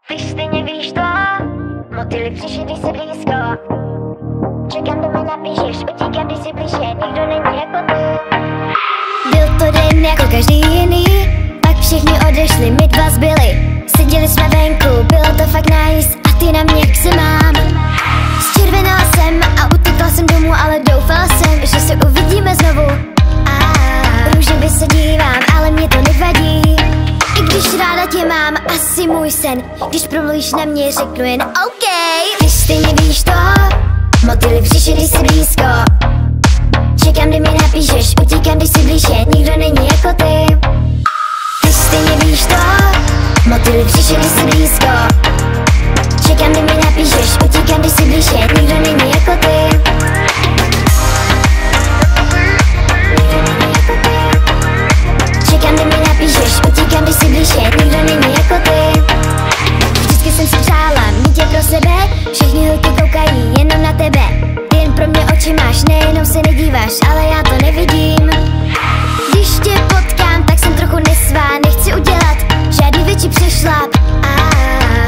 Ty stejně víš to, motýly přišli, když jsi blízko. Čekám, do mě napíšeš, utíkám, když jsi blíže, nikdo není jako ty. Byl to den jako každý jiný, pak všichni odešli, my dva zbyli. Seděli jsme venku, bylo to fakt nice, a ty na mě jak se mám. Zčervenala jsem a utekla jsem domů, ale doufala jsem, že se uvidíme znovu. Růžově se dívám, ale mě to nevadí. I když ráda tě mám, asi můj sen. Když promluvíš na mě, řeknu jen OK. Ty stejně víš to, motýly přišli, když jsi blízko. Čekám, kdy mi napíšeš, utíkám, když jsi blíže, nikdo není jako ty. Ty stejně víš to, motýly přišli, když jsi blízko. Čekám, kdy mi napíšeš, utíkám, když jsi blíže, nikdo není jako ty. Čekám, kdy mi napíšeš, utíkám, když jsi blíže, nikdo není jako ty. Vždycky jsem si přála mít tě pro sebe, všichni holky koukají jenom na tebe. Ty jen pro mě oči máš, nejenom se nedíváš, ale já to nevidím. Když tě potkám, tak jsem trochu nesvá, nechci udělat žádný větší přešlap.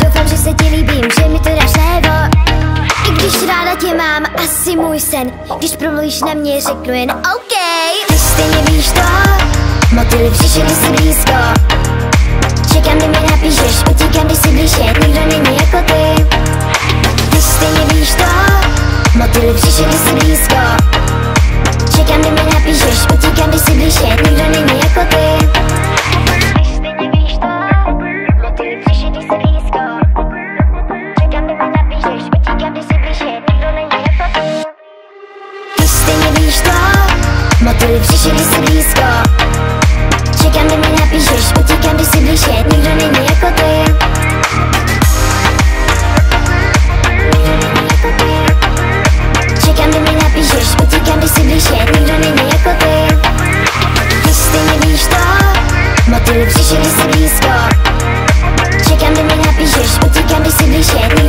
Doufám, že se ti líbím, že mi to dáš najevo. I když ráda tě mám, asi můj sen. Když promluvíš na mě, řeknu jen OK. Ty stejně víš to, motýly přišli, když jsi blízko. Čekám, kdy mi napíšeš, utíkám, když jsi blíže, nikdo není jako ty. Ty stejně víš to, motýly přišli, když jsi blízko. Čekám, kdy mi napíšeš, utíkám, když jsi blíže, nikdo není jako ty. Ty stejně víš to, motýly přišli, když jsi blízko. Čekám, kdy mi napíšeš, utíkám, když jsi blíže, nikdo není jako ty. Ty stejně víš to, motýly přišli, když jsi blízko. Čekám, kdy mi napíšeš, utíkám, když jsi blíže, nikdo není jako ty. Čekám, kdy mi napíšeš, utíkám, když jsi blíže, nikdo není jako ty. Ty stejně víš to, motýly přišli, když jsi blízko. Čekám, kdy mi napíšeš, utíkám, když jsi blíže, nikdo není jako ty.